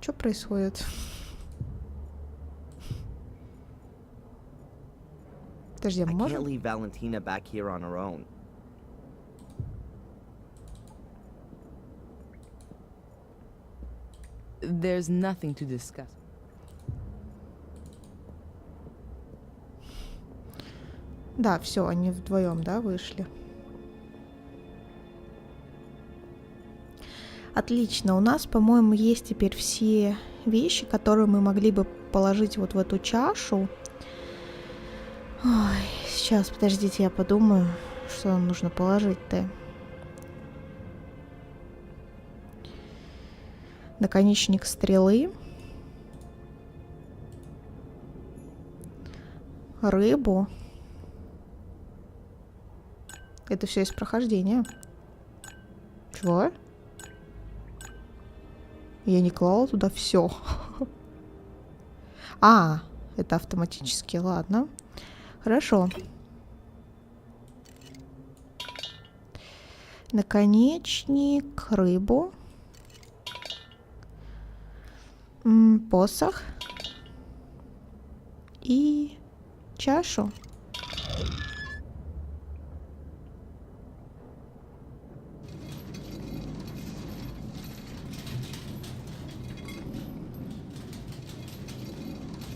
Что происходит? Подожди, I can't можем? leave Valentina back here on her own. There's nothing to discuss. Да, все, они вдвоем, да, вышли. Отлично, у нас, по-моему, есть теперь все вещи, которые мы могли бы положить вот в эту чашу. Ой, сейчас, подождите, я подумаю, что нам нужно положить-то. Наконечник стрелы. Рыбу. Это все из прохождения. Чего? Я не клала туда все. А, это автоматически, ладно. Хорошо. Наконечник, рыбу. Посох. И чашу.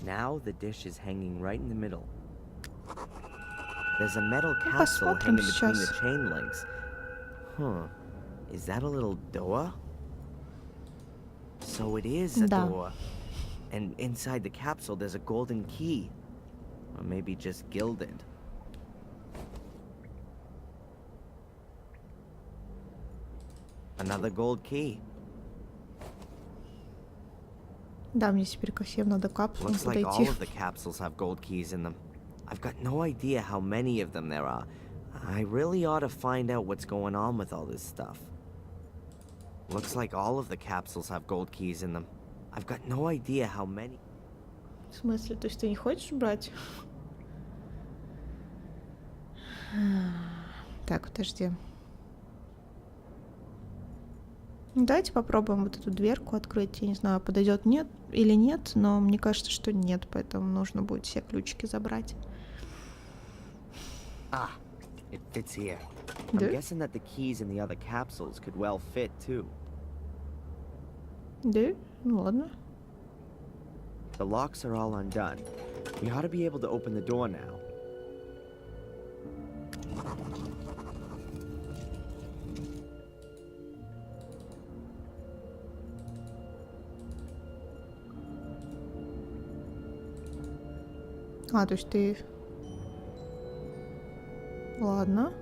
Now the dish is hanging right in the middle. There's a metal capsule посмотрим hanging between the сейчас. chain links. Huh. Is that a little door? So it is a Да. door. And inside the capsule there's a golden key. Or maybe just gilded. Another gold key. Да, мне теперь ко всем надо капсулам Looks like all подойти. of the capsules have gold keys in them. I've got no idea how many of them there are. I really ought to find out what's going on with all this stuff. Looks like all of the capsules have gold keys in them. I've got no idea how many. В смысле? То есть ты не хочешь брать? Так, подожди. Давайте попробуем вот эту дверку открыть. Я не знаю, подойдет нет или нет, но мне кажется, что нет, поэтому нужно будет все ключики забрать. Ah, it fits here. Да? I'm guessing that the keys in the other capsules could well fit too. Да? Ну ладно. The locks are all undone. We ought to be able to open the door now. А, то есть ты... Ладно.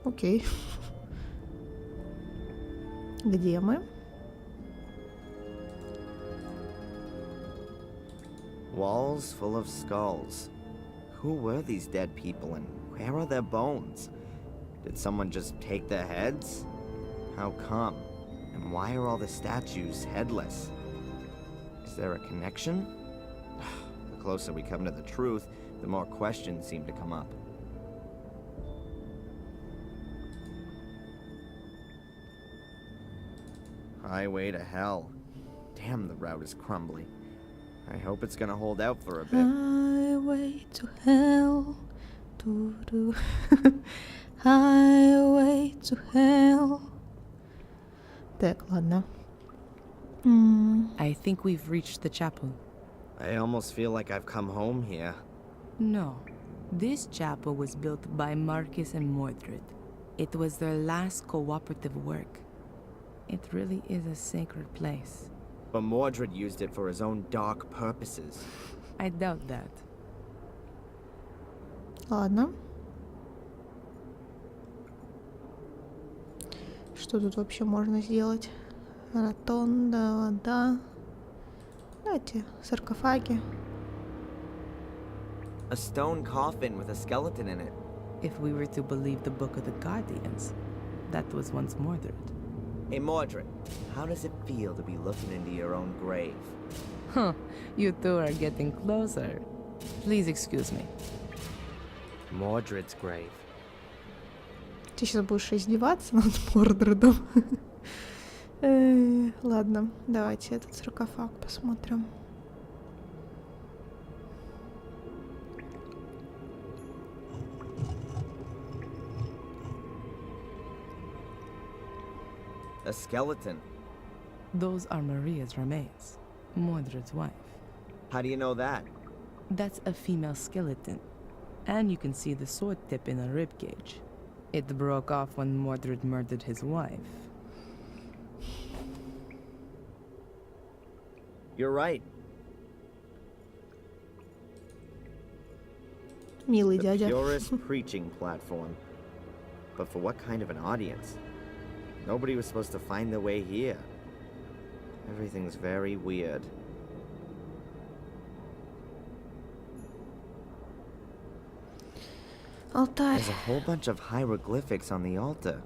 Окей. Где мы? Walls full of skulls. Who were these dead people and where are their bones? Did someone just take their heads? How come? And why are all the statues headless? Is there a connection? The closer we come to the truth, the more questions seem to come up. Highway to hell. Damn, the route is crumbly. I hope it's gonna hold out for a bit. Highway to hell. Ду-ду. Highway to hell. Так, ладно. I think we've reached the chapel. I almost feel like I've come home here. No. This chapel was built by Marcus and Mordred. It was their last cooperative work. It really is a sacred place. But Mordred used it for his own dark purposes. I doubt that. Ладно. Что тут вообще можно сделать? Ротонда, вода. Давайте, саркофаги. A stone coffin with a skeleton in it. If we were to believe the Book of the Guardians, that was once Mordred. Hey Mordred, how does it feel to be looking into your own grave? Huh, you two are getting closer. Please excuse me. Mordred's grave. Ты сейчас будешь издеваться над Мордредом. Ладно, давайте этот саркофаг посмотрим. A skeleton. Those are Maria's remains, Mordred's wife. How do you know that? That's a female skeleton. And you can see the sword tip in a rib cage. It broke off when Mordred murdered his wife. You're right. Милый The дядя. purest preaching platform. But for what kind of an audience? Nobody was supposed to find their way here. Everything's very weird. Алтарь. There's a whole bunch of hieroglyphics on the altar.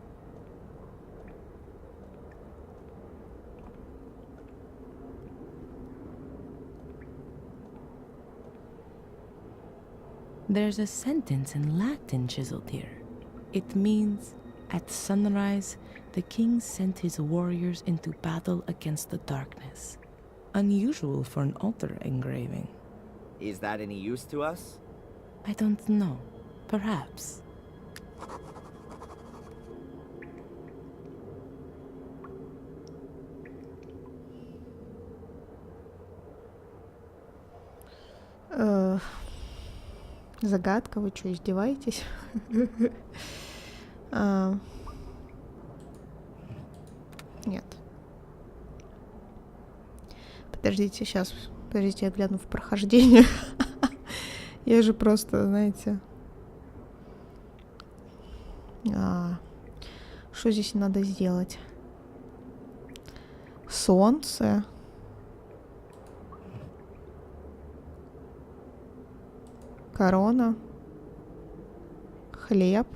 There's a sentence in Latin chiseled here. It means, at sunrise, the king sent his warriors into battle against the darkness. Unusual for an altar engraving. Is that any use to us? I don't know. Perhaps. Загадка, вы что, издеваетесь? Нет. Подождите, сейчас. Подождите, я гляну в прохождение. Я же просто, знаете... Что здесь надо сделать? Солнце. Корона. Хлеб.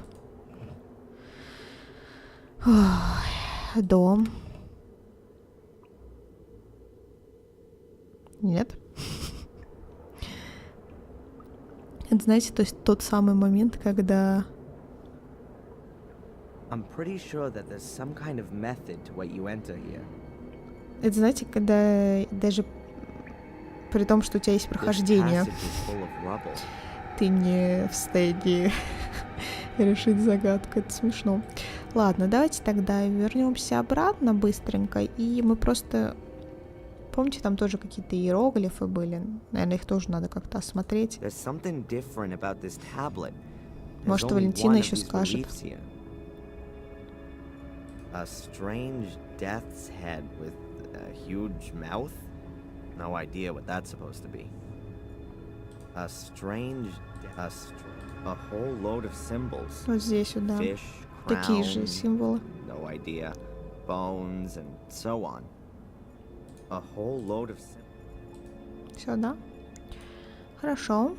Ой, дом. Нет. Это, знаете, то есть тот самый момент, когда... I'm pretty sure that there's some kind of method to what you enter here. Это, знаете, когда даже при том, что у тебя есть прохождение, ты не в состоянии решить загадку. Это смешно. Ладно, давайте тогда вернемся обратно быстренько. И мы просто... Помните, там тоже какие-то иероглифы были? Наверное, их тоже надо как-то осмотреть. Может, Валентина еще скажет. A strange death's head with a huge mouth? No idea what that's supposed to be. A whole load of symbols. Вот здесь вот, да. Fish, Такие же crown, символы. no idea. Bones and so on. A whole load of symbols. Все, да? Хорошо.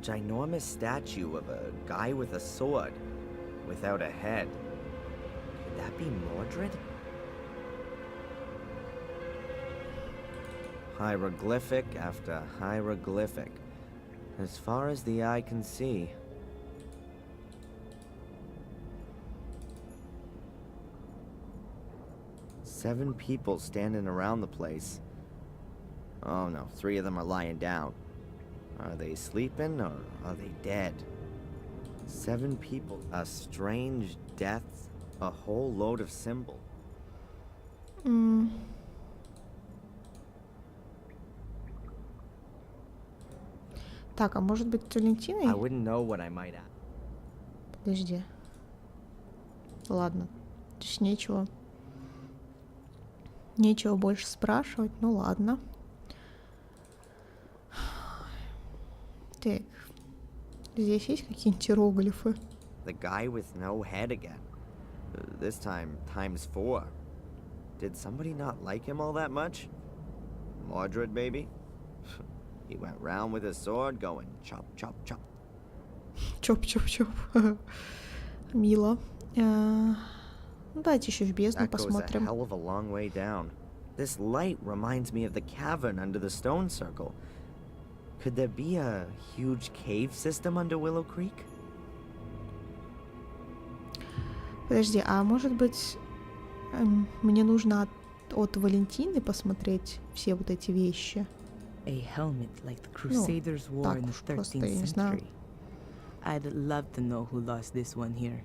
Ginormous statue of a guy with a sword. Without a head. Could that be Mordred? Hieroglyphic after hieroglyphic. As far as the eye can see. Seven people standing around the place. Oh no, 3 of them are lying down. Are they sleeping or are they dead? 7 people, a strange death, a whole load of symbols. Так, а может быть, Валентиной? I wouldn't know what I might add. Подожди. Ладно. То есть нечего больше спрашивать. Ну ладно. Так. Здесь есть какие-нибудь иероглифы? The guy with no head again. This time times 4. Did somebody not like him all that much? Mordred, maybe? He went round with his sword going chop, chop, chop. Чоп-чоп-чоп. Мило. Ну, давайте еще в бездну That goes a посмотрим. hell of a long way down. This light reminds me of the cavern under the stone circle. Could there be a huge cave system under Willow Creek? Подожди, а может быть, мне нужно от Валентины посмотреть все вот эти вещи? A helmet like the Crusaders wore так in the уж просто, я 13th не знаю. century. I'd love to know who lost this one here.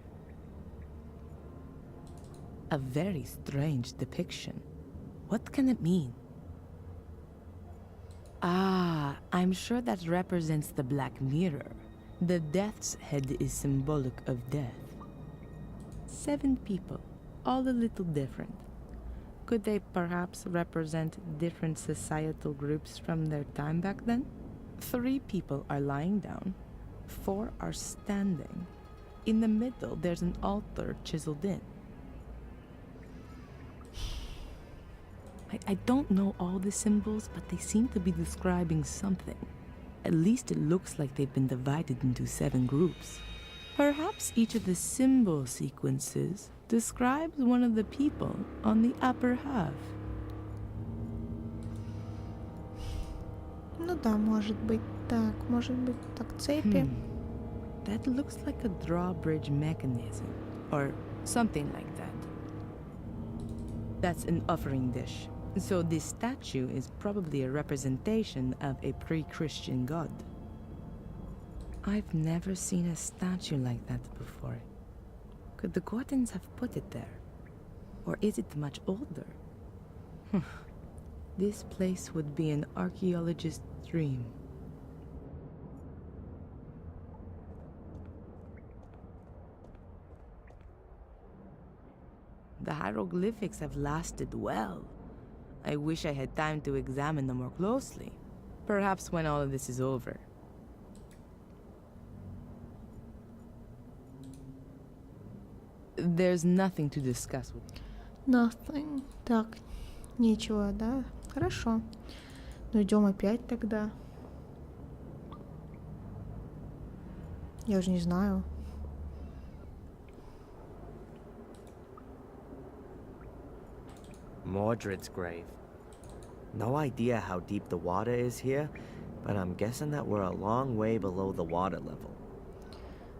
A very strange depiction. What can it mean? Ah, I'm sure that represents the Black Mirror. The death's head is symbolic of death. 7 people, all a little different. Could they perhaps represent different societal groups from their time back then? 3 people are lying down, 4 are standing. In the middle, there's an altar chiseled in. I don't know all the symbols, but they seem to be describing something. At least it looks like they've been divided into 7 groups. Perhaps each of the symbol sequences describes one of the people on the upper half. Ну да, может быть так, цепи. That looks like a drawbridge mechanism, or something like that. That's an offering dish. So this statue is probably a representation of a pre-Christian god. I've never seen a statue like that before. Could the Gordons have put it there? Or is it much older? This place would be an archaeologist's dream. The hieroglyphics have lasted well. I wish I had time to examine them more closely. Perhaps when all of this is over. There's nothing to discuss with you. Nothing. Так, нечего, да? Хорошо. Ну идем опять тогда. Я уже не знаю. Mordred's grave. No idea how deep the water is here, but I'm guessing that we're a long way below the water level.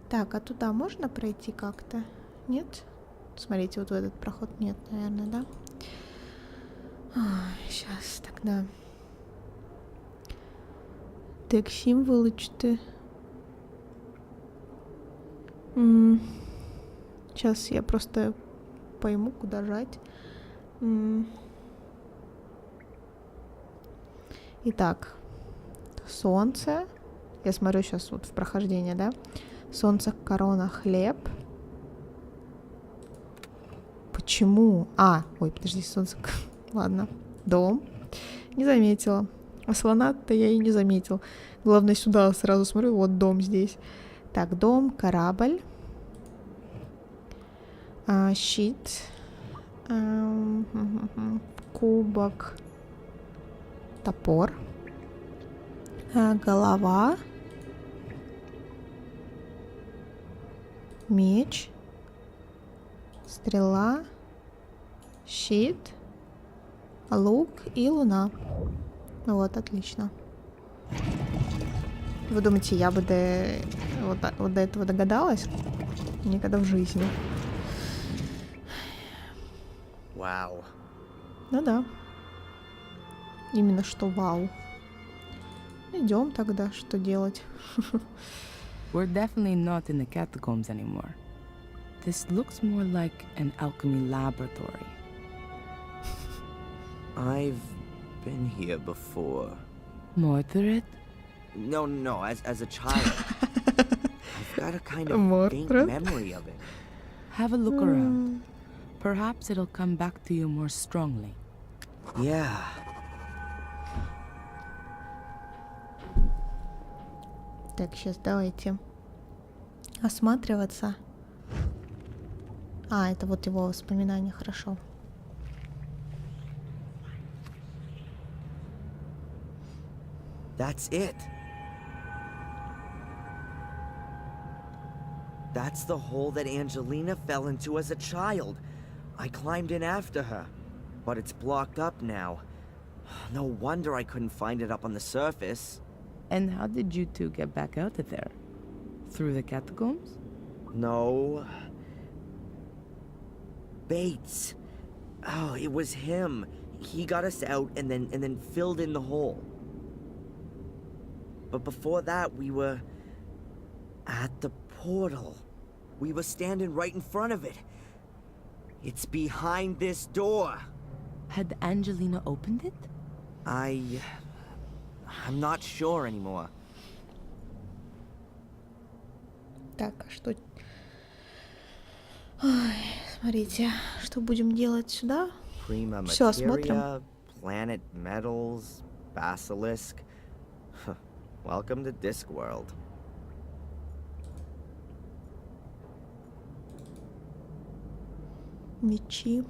Так, а туда можно пройти как-то? Нет? Смотрите, вот в этот проход нет, наверное, да? Сейчас тогда. Так, символы что-то. Сейчас я просто пойму, куда жать. Итак, солнце. Я смотрю сейчас вот в прохождение, да? Солнце, корона, хлеб. Почему? Ой, подожди, солнце. Ладно. Дом. Не заметила. А слона-то я и не заметил. Главное, сюда сразу смотрю. Вот дом здесь. Так, дом, корабль. Щит. Кубок. Топор. Голова. Меч. Стрела. Щит. Лук и луна. Вот, отлично. Вы думаете, я бы вот до этого догадалась? Никогда в жизни. Wow. Ну да. Именно что вау. Идем тогда, что делать? We're definitely not in the catacombs anymore. This looks more like an alchemy laboratory. I've been here before. Mordred? No, as a child. I've got a kind of faint memory of it. Have a look around. Perhaps it'll come back to you more strongly. Yeah. Так, сейчас давайте осматриваться. Это вот его воспоминания, хорошо. That's it. That's the hole that Angelina fell into as a child. I climbed in after her, but it's blocked up now. No wonder I couldn't find it up on the surface. And how did you two get back out of there? Through the catacombs? No. Bates. Oh, it was him. He got us out and then filled in the hole. But before that, we were at the portal. We were standing right in front of it. It's behind this door. Had Angelina opened it? I'm not sure anymore. Так, а что... Ой, смотрите, что будем делать сюда? Prima Всё, смотрим. Materia, Planet Metals, Basilisk. Welcome to Discworld. Мечи.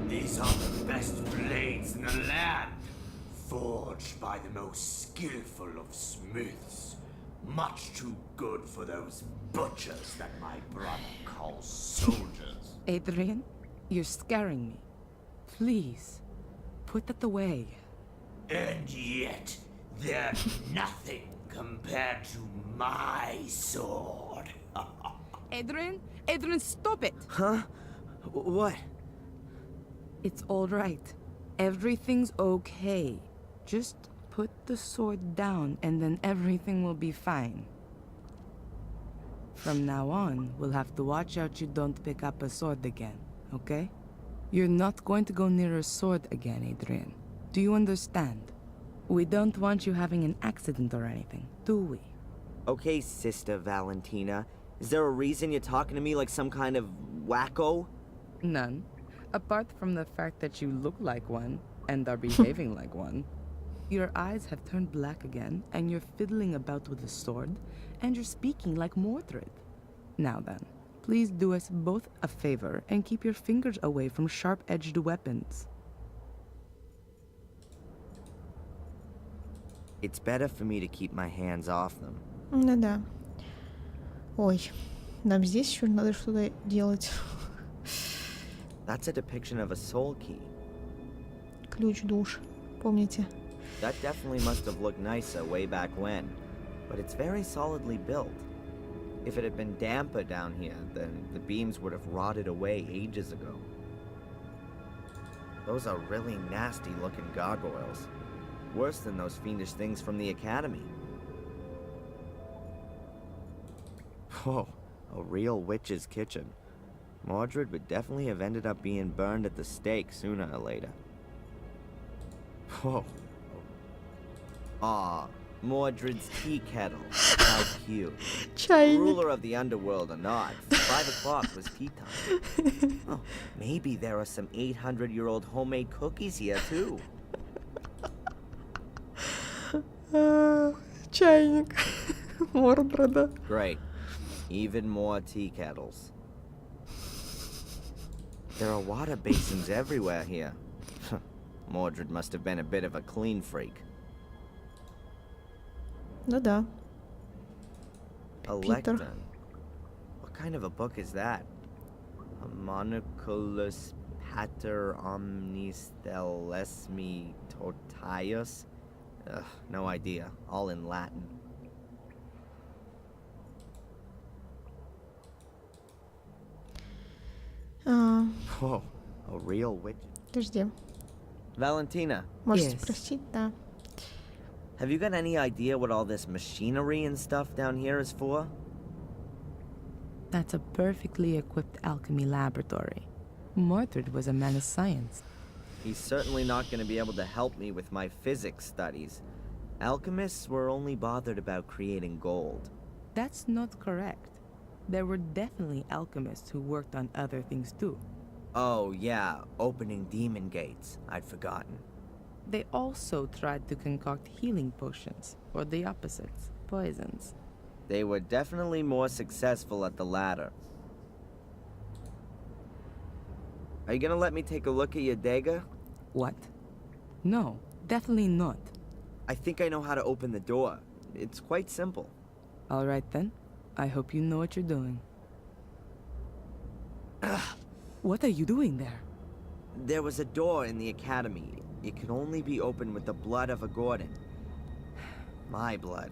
These are the best blades in the land, forged by the most skillful of smiths. Much too good for those butchers that my brother calls soldiers. Adrian, you're scaring me. Please, put that away. And yet, they're nothing compared to my sword. Adrian? Adrian, stop it! Huh? What? It's all right. Everything's okay. Just put the sword down and then everything will be fine. From now on, we'll have to watch out you don't pick up a sword again, okay? You're not going to go near a sword again, Adrian. Do you understand? We don't want you having an accident or anything, do we? Okay, Sister Valentina. Is there a reason you're talking to me like some kind of wacko? None. Apart from the fact that you look like one and are behaving like one. Your eyes have turned black again, and you're fiddling about with a sword, and you're speaking like Mordred. Now then, please do us both a favor and keep your fingers away from sharp-edged weapons. It's better for me to keep my hands off them. Ну да. Ой, нам здесь еще надо что-то делать. That's a depiction of a soul key. Ключ душ, помните? That definitely must have looked nicer way back when, but it's very solidly built. If it had been damper down here, then the beams would have rotted away ages ago. Those are really nasty looking gargoyles. Worse than those fiendish things from the academy. Whoa, a real witch's kitchen. Mordred would definitely have ended up being burned at the stake sooner or later. Whoa. Aw, Mordred's tea kettle. How cute. Чайник. Ruler of the underworld or not, 5 o'clock was tea time. Oh, maybe there are some 800-year-old homemade cookies here too. Чайник. Мордреда. Great. Even more tea kettles. There are water basins everywhere here. Mordred must have been a bit of a clean freak. Ну да. A Peter. lectern. What kind of a book is that? Homunculus pater omnis telesmi totius? Ugh, no idea. All in Latin. Whoa, a real witch. Подожди. Valentina, Можете Yes. спросить, да. have you got any idea what all this machinery and stuff down here is for? That's a perfectly equipped alchemy laboratory. Mordred was a man of science. He's certainly not going to be able to help me with my physics studies. Alchemists were only bothered about creating gold. That's not correct. There were definitely alchemists who worked on other things too. Oh, yeah, opening demon gates. I'd forgotten. They also tried to concoct healing potions, or the opposites, poisons. They were definitely more successful at the latter. Are you gonna let me take a look at your dagger? What? No, definitely not. I think I know how to open the door. It's quite simple. All right then. I hope you know what you're doing. What are you doing there? There was a door in the academy. it can only be opened with the blood of a Gordon. My blood.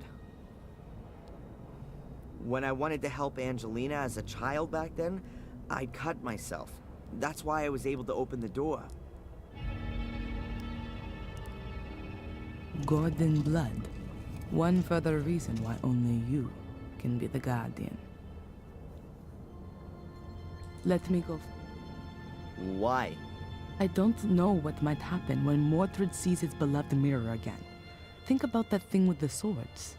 When I wanted to help Angelina as a child back then, I'd cut myself. That's why I was able to open the door. Gordon blood. One further reason why only you can be the guardian. Let me go. Why? I don't know what might happen when Mordred sees his beloved mirror again. Think about that thing with the swords.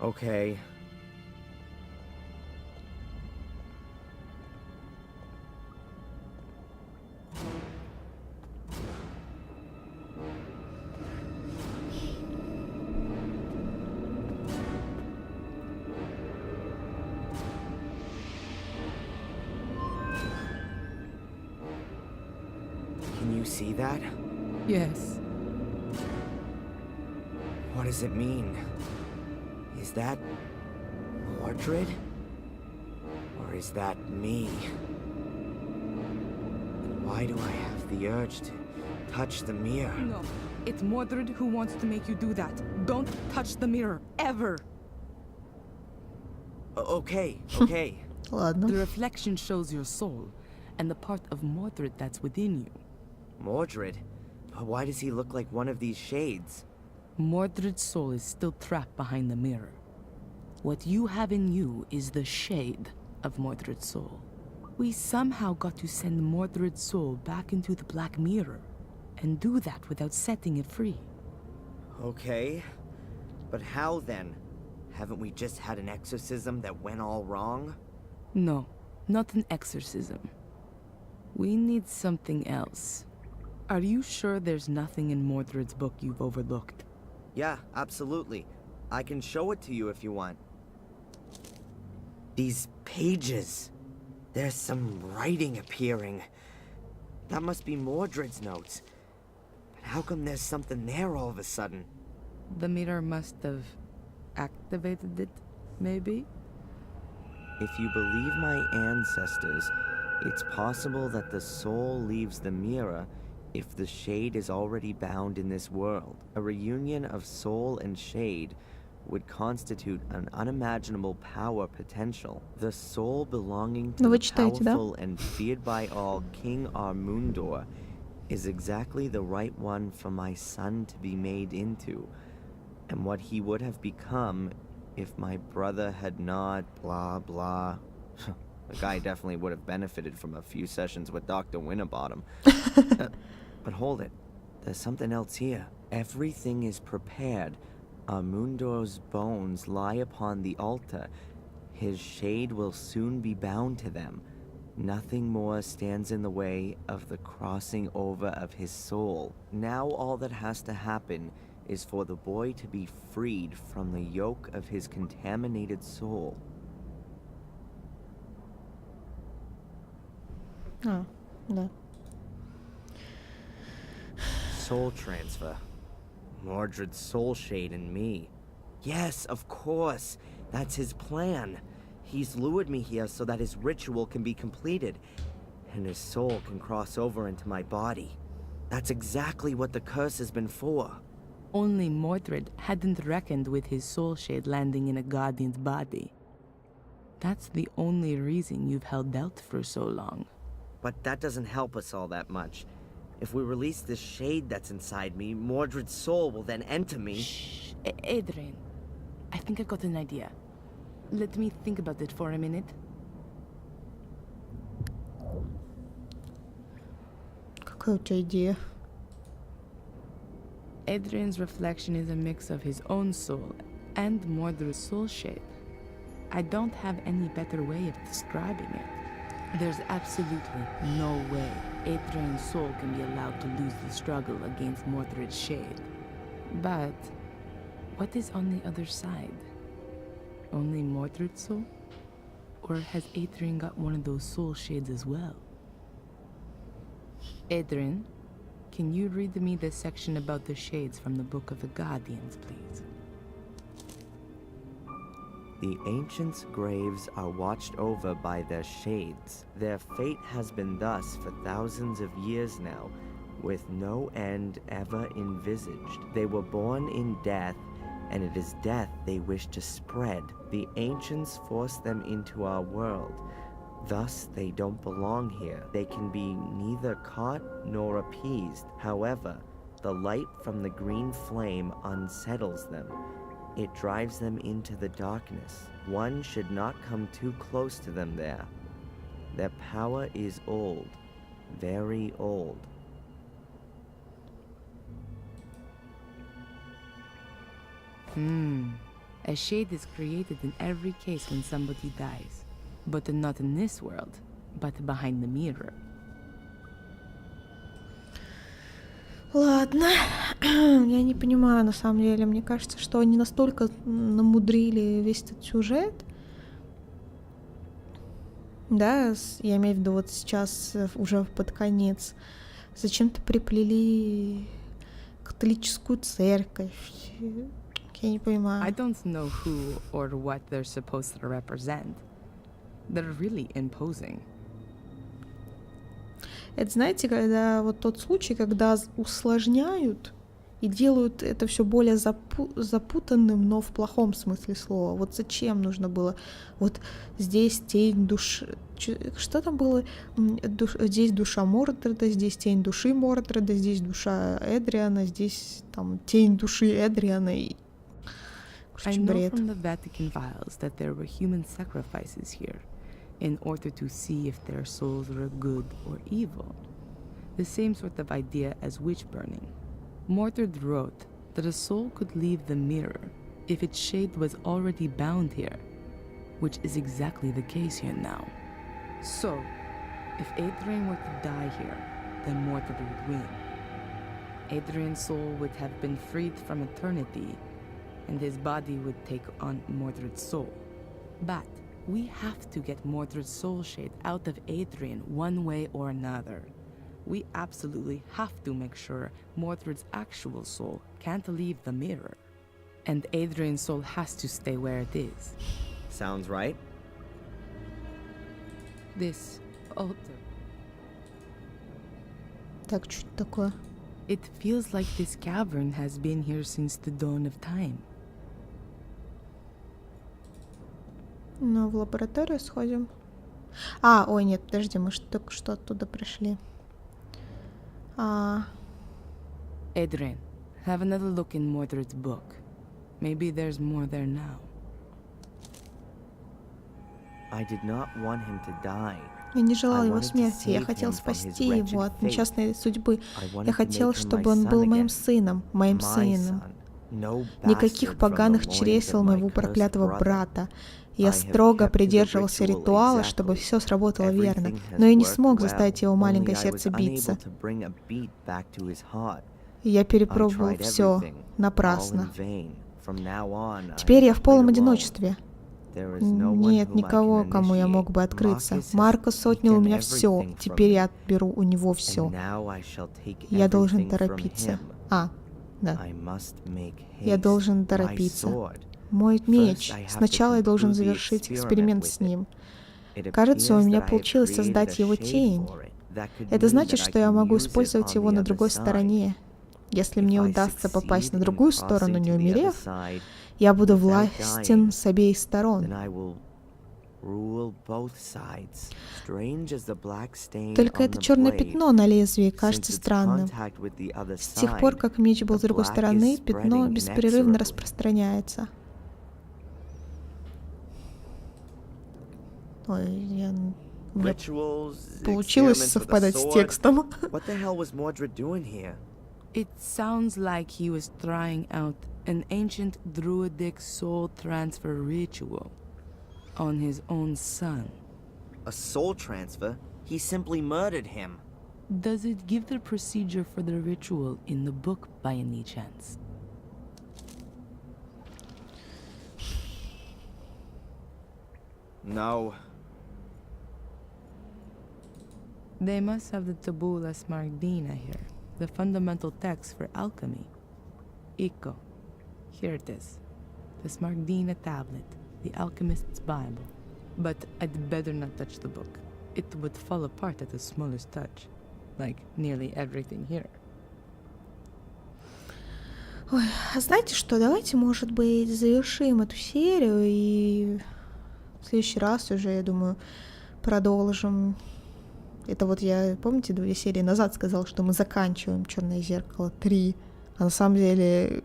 Okay. Can you see that? Yes. What does it mean? Is that Mordred? Or is that me? Why do I have the urge to touch the mirror? No, it's Mordred who wants to make you do that. Don't touch the mirror, ever! Okay. Ладно. The reflection shows your soul, and the part of Mordred that's within you. Mordred? But why does he look like one of these shades? Mordred's soul is still trapped behind the mirror. What you have in you is the shade of Mordred's soul. We somehow got to send Mordred's soul back into the Black Mirror, and do that without setting it free. Okay. But how then? Haven't we just had an exorcism that went all wrong? No, not an exorcism. We need something else. Are you sure there's nothing in Mordred's book you've overlooked? Yeah, absolutely. I can show it to you if you want. These pages. There's some writing appearing. That must be Mordred's notes. But how come there's something there all of a sudden? The mirror must have activated it, maybe? If you believe my ancestors, it's possible that the soul leaves the mirror if the shade is already bound in this world. A reunion of soul and shade would constitute an unimaginable power potential. The soul belonging to Ну, вы the читаете, да? powerful and feared by all King Armundor is exactly the right one for my son to be made into, and what he would have become if my brother had not blah blah. The guy definitely would have benefited from a few sessions with Dr. Winterbottom. But hold it, there's something else here. Everything is prepared. Armundor's bones lie upon the altar. His shade will soon be bound to them. Nothing more stands in the way of the crossing over of his soul. Now all that has to happen is for the boy to be freed from the yoke of his contaminated soul. А, да. Soul transfer. Mordred's soul shade in me. Yes, of course. That's his plan. He's lured me here so that his ritual can be completed, and his soul can cross over into my body. That's exactly what the curse has been for. Only Mordred hadn't reckoned with his soul shade landing in a guardian's body. That's the only reason you've held out for so long. But that doesn't help us all that much. If we release this shade that's inside me, Mordred's soul will then enter me. Shh, Adrian. I think I've got an idea. Let me think about it for a minute. Какая у тебя идея? Adrian's reflection is a mix of his own soul and Mordred's soul shade. I don't have any better way of describing it. There's absolutely no way Adrian's soul can be allowed to lose the struggle against Mordred's shade. But what is on the other side? Only Mordred's soul? Or has Adrian got one of those soul shades as well? Adrian, can you read me the section about the shades from the Book of the Guardians, please? The ancients' graves are watched over by their shades. Their fate has been thus for thousands of years now, with no end ever envisaged. They were born in death, and it is death they wish to spread. The ancients forced them into our world. Thus, they don't belong here. They can be neither caught nor appeased. However, the light from the green flame unsettles them. It drives them into the darkness. One should not come too close to them there. Their power is old, very old. A shade is created in every case when somebody dies. But not in this world, but behind the mirror. Ладно, я не понимаю, на самом деле. Мне кажется, что они настолько намудрили весь этот сюжет. Да, я имею в виду вот сейчас, уже под конец. Зачем-то приплели католическую церковь. Я не понимаю. I don't know who or what they're supposed to represent. They're really imposing. Это, знаете, когда вот тот случай, когда усложняют и делают это все более запутанным, но в плохом смысле слова. Вот зачем нужно было? Вот здесь тень души... Что там было? Здесь душа Мордреда, здесь тень души Мордреда, здесь душа Эдриана, здесь там тень души Эдриана. И... I know from the Vatican files that there were human sacrifices here in order to see if their souls were good or evil. The same sort of idea as witch burning. Mordred wrote that a soul could leave the mirror if its shade was already bound here, which is exactly the case here now. So, if Adrian were to die here, then Mordred would win. Adrian's soul would have been freed from eternity, and his body would take on Mordred's soul. But we have to get Mordred's soul shade out of Adrian one way or another. We absolutely have to make sure Mordred's actual soul can't leave the mirror. And Adrian's soul has to stay where it is. Sounds right. This altar. Так, что такое? It feels like this cavern has been here since the dawn of time. Ну, в лабораторию сходим. А, ой, нет, подожди, мы только что оттуда пришли. Adrian, have another look in Mordred's book. Maybe there's more there now. I did not want him to die. Я не желал его смерти, я хотел спасти его от несчастной судьбы. Я хотел, чтобы он был моим сыном, моим сыном. Никаких поганых чресел моего проклятого брата. Я строго придерживался ритуала, чтобы все сработало верно, но я не смог заставить его маленькое сердце биться. Я перепробовал все напрасно. Теперь я в полном одиночестве. Нет никого, кому я мог бы открыться. Маркус отнял у меня все. Теперь я отберу у него все. Я должен торопиться. Да. Я должен торопиться. Мой меч. Сначала я должен завершить эксперимент с ним. Кажется, у меня получилось создать его тень. Это значит, что я могу использовать его на другой стороне. Если мне удастся попасть на другую сторону, не умерев, я буду властен с обеих сторон. Только это черное пятно на лезвии кажется странным. С тех пор, как меч был с другой стороны, пятно беспрерывно распространяется. Ой, получилось совпадать с текстом. It sounds like he was trying out an ancient druidic soul transfer ritual on his own son. A soul transfer? He simply murdered him. Does it give the procedure for the ritual in the book by any chance? No. They must have the Tabula Smaragdina here, the fundamental text for alchemy. Iko. Here it is. The Smaragdina tablet, the alchemist's Bible. But I'd better not touch the book. It would fall apart at the smallest touch. like nearly everything here. Ой, а знаете что, давайте, может быть, завершим эту серию и в следующий раз уже, я думаю, продолжим. Это вот я, помните, 2 серии назад сказала, что мы заканчиваем «Черное зеркало 3», а на самом деле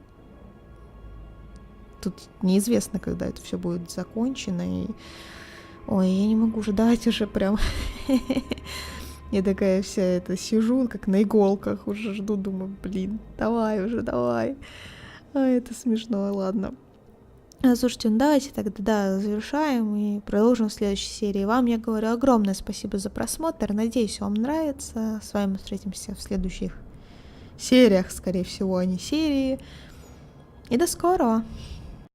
тут неизвестно, когда это все будет закончено, и... Ой, я не могу ждать уже прям. Я такая вся это сижу, как на иголках, уже жду, думаю, блин, давай уже, давай. А это смешно, ладно. Слушайте, ну давайте тогда, да, завершаем и продолжим в следующей серии. Вам, я говорю, огромное спасибо за просмотр. Надеюсь, вам нравится. С вами встретимся в следующих сериях, скорее всего, а не серии. И до скорого!